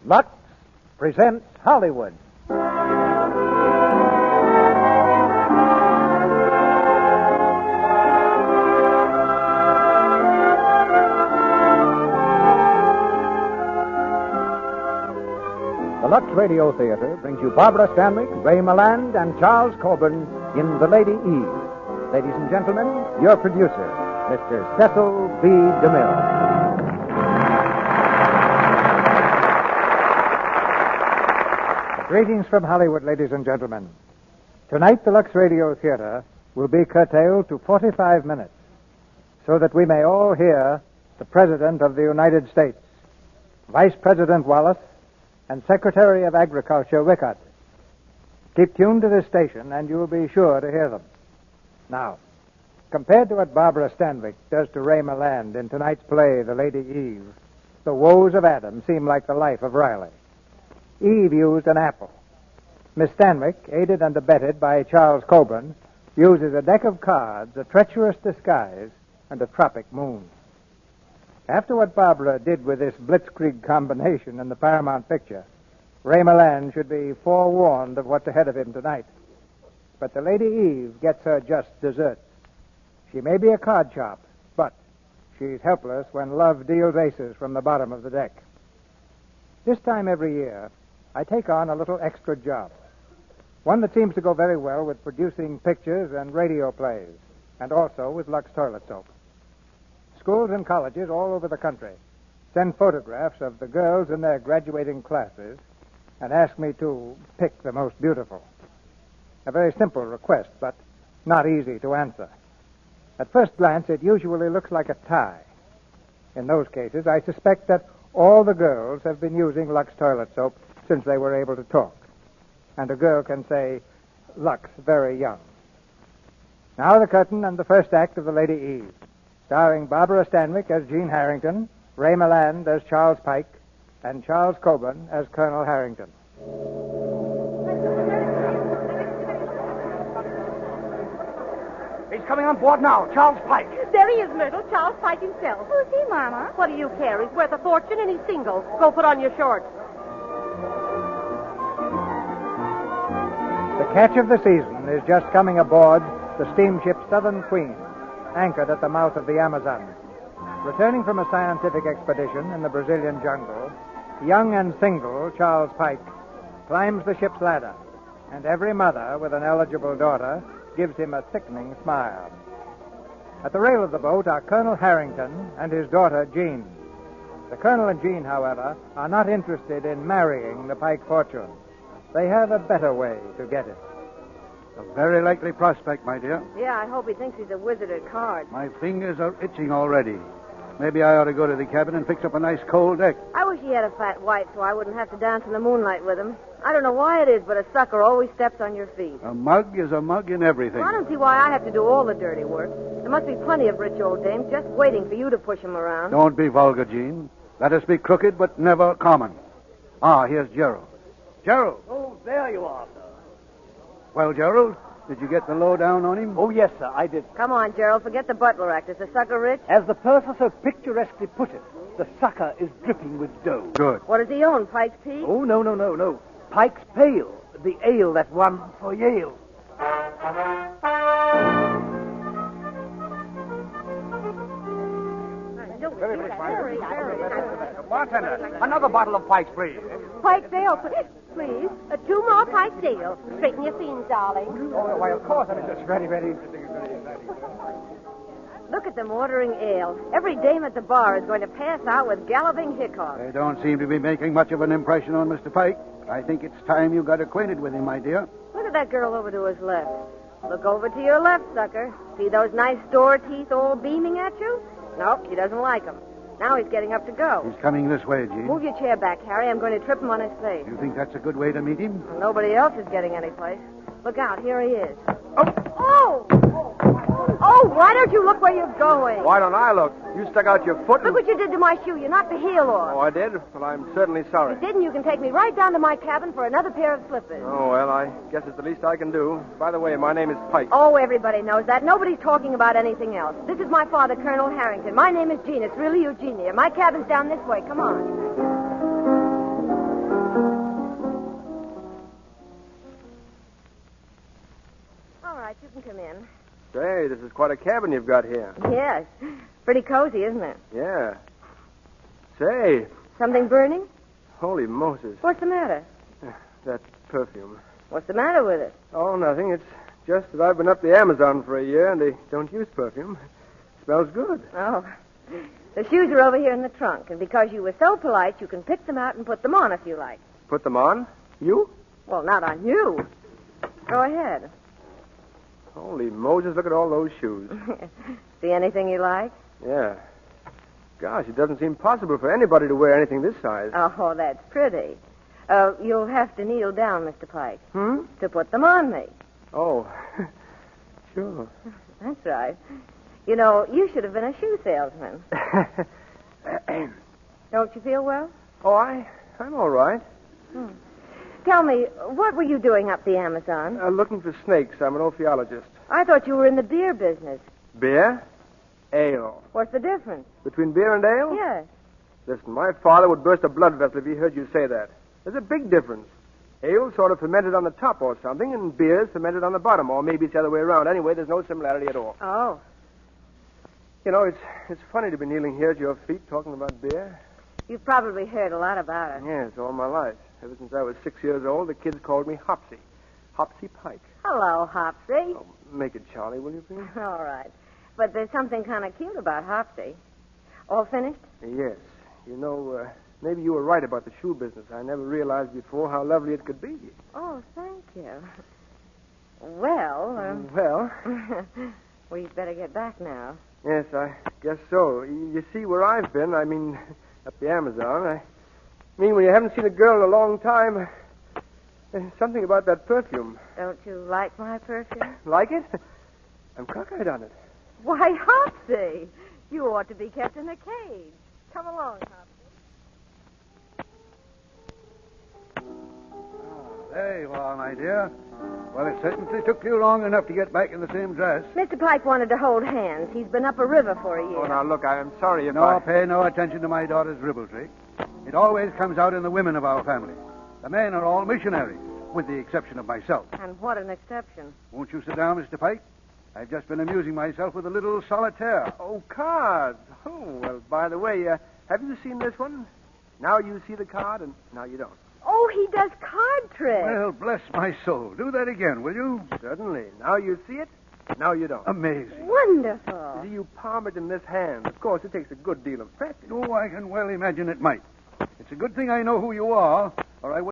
Lux presents Hollywood. The Lux Radio Theater brings you Barbara Stanwyck, Ray Milland, and Charles Coburn in The Lady Eve. Ladies and gentlemen, your producer, Mr. Cecil B. DeMille. Greetings from Hollywood, ladies and gentlemen. Tonight, the Lux Radio Theater will be curtailed to 45 minutes so that we may all hear the President of the United States, Vice President Wallace, and Secretary of Agriculture Wickett. Keep tuned to this station, and you'll be sure to hear them. Now, compared to what Barbara Stanwyck does to Ray Milland in tonight's play, The Lady Eve, the woes of Adam seem like the life of Riley. Eve used an apple. Miss Stanwyck, aided and abetted by Charles Coburn, uses a deck of cards, a treacherous disguise, and a tropic moon. After what Barbara did with this blitzkrieg combination in the Paramount picture, Ray Milland should be forewarned of what's ahead of him tonight. But the Lady Eve gets her just desserts. She may be a card sharp, but she's helpless when love deals aces from the bottom of the deck. This time every year, I take on a little extra job. One that seems to go very well with producing pictures and radio plays, and also with Lux toilet soap. Schools and colleges all over the country send photographs of the girls in their graduating classes and ask me to pick the most beautiful. A very simple request, but not easy to answer. At first glance, it usually looks like a tie. In those cases, I suspect that all the girls have been using Lux toilet soap since they were able to talk. And a girl can say, Lux, very young. Now the curtain and the first act of The Lady Eve, starring Barbara Stanwyck as Jean Harrington, Ray Milland as Charles Pike, and Charles Coburn as Colonel Harrington. He's coming on board now, Charles Pike. There he is, Myrtle, Charles Pike himself. Who's he, Mama? What do you care? He's worth a fortune and he's single. Go put on your shorts. The catch of the season is just coming aboard the steamship Southern Queen, anchored at the mouth of the Amazon. Returning from a scientific expedition in the Brazilian jungle, young and single Charles Pike climbs the ship's ladder, and every mother with an eligible daughter gives him a sickening smile. At the rail of the boat are Colonel Harrington and his daughter, Jean. The Colonel and Jean, however, are not interested in marrying the Pike fortune. They have a better way to get it. A very likely prospect, my dear. Yeah, I hope he thinks he's a wizard at cards. My fingers are itching already. Maybe I ought to go to the cabin and fix up a nice cold deck. I wish he had a fat wife so I wouldn't have to dance in the moonlight with him. I don't know why it is, but a sucker always steps on your feet. A mug is a mug in everything. Well, I don't see why I have to do all the dirty work. There must be plenty of rich old dames just waiting for you to push them around. Don't be vulgar, Jean. Let us be crooked, but never common. Ah, here's Gerald. Gerald! Oh, there you are, sir. Well, Gerald, did you get the lowdown on him? Oh, yes, sir, I did. Come on, Gerald, forget the butler act. Is the sucker rich? As the purser so picturesquely put it, the sucker is dripping with dough. Good. What does he own, Pike's Peak? Oh, no. Pike's Pale, the ale that won for Yale. Bartender, another bottle of Pike's, please. Pike's Ale, please. 2 more Pike's Ale. Straighten your seams, darling. Oh, why, of course. I mean, just ready. Look at them ordering ale. Every dame at the bar is going to pass out with galloping hiccoughs. They don't seem to be making much of an impression on Mr. Pike. I think it's time you got acquainted with him, my dear. Look at that girl over to his left. Look over to your left, sucker. See those nice store teeth all beaming at you? Nope, he doesn't like them. Now he's getting up to go. He's coming this way, Jean. Move your chair back, Harry. I'm going to trip him on his face. You think that's a good way to meet him? Well, nobody else is getting any place. Look out, here he is. Oh! Oh, why don't you look where you're going? Why don't I look? You stuck out your foot and... Look what you did to my shoe. You knocked the heel off. Oh, I did? Well, I'm certainly sorry. If you didn't, you can take me right down to my cabin for another pair of slippers. Oh, well, I guess it's the least I can do. By the way, my name is Pike. Oh, everybody knows that. Nobody's talking about anything else. This is my father, Colonel Harrington. My name is Jean. It's really Eugenia. My cabin's down this way. Come on. you can come in. Say, this is quite a cabin you've got here. Yes. Pretty cozy, isn't it? Yeah. Say, Something burning? holy Moses. What's the matter? That perfume. What's the matter with it? Oh, nothing. It's just that I've been up the Amazon for a year and they don't use perfume. Smells good. Oh. The shoes are over here in the trunk, and because you were so polite, you can pick them out and put them on if you like. Put them on? You? Well, not on you. Go ahead. Holy Moses, look at all those shoes. See anything you like? Yeah. Gosh, it doesn't seem possible for anybody to wear anything this size. Oh, that's pretty. You'll have to kneel down, Mr. Pike, Hmm? to put them on me. Oh, sure. That's right. You know, you should have been a shoe salesman. Don't you feel well? Oh, I'm all right. Tell me, what were you doing up the Amazon? Looking for snakes. I'm an ophiologist. I thought you were in the beer business. Beer? Ale. What's the difference? Between beer and ale? Yes. Listen, my father would burst a blood vessel if he heard you say that. There's a big difference. Ale sort of fermented on the top or something, and beer's fermented on the bottom, or maybe it's the other way around. Anyway, there's no similarity at all. Oh. You know, it's funny to be kneeling here at your feet talking about beer. You've probably heard a lot about it. Yes, all my life. Ever since I was 6 years old, the kids called me Hopsy. Hopsy Pike. Hello, Hopsy. Oh, make it Charlie, will you, please? All right. But there's something kind of cute about Hopsy. All finished? Yes. You know, maybe you were right about the shoe business. I never realized before how lovely it could be. Oh, thank you. Well, Well, we'd better get back now. yes, I guess so. You see, where I've been, I mean, up the Amazon, I mean, when you haven't seen a girl in a long time, there's something about that perfume. Don't you like my perfume? Like it? I'm cockeyed on it. Why, Hopsy, you ought to be kept in a cage. Come along, Hopsy. There you are, my dear. Well, it certainly took you long enough to get back in the same dress. Mr. Pike wanted to hold hands. He's been up a river for a year. Oh, now, look, I'm sorry if No, pay no attention to my daughter's ribaldry. It always comes out in the women of our family. The men are all missionaries, with the exception of myself. And what an exception. Won't you sit down, Mr. Pike? I've just been amusing myself with a little solitaire. Oh, cards. Oh, well, by the way, have you seen this one? Now you see the card, and now you don't. Oh, he does card tricks. Well, bless my soul. Do that again, will you? Certainly. Now you see it, now you don't. Amazing. Wonderful. See, you palm it in this hand. Of course, it takes a good deal of practice. Oh, I can well imagine it might. It's a good thing I know who you are, or I would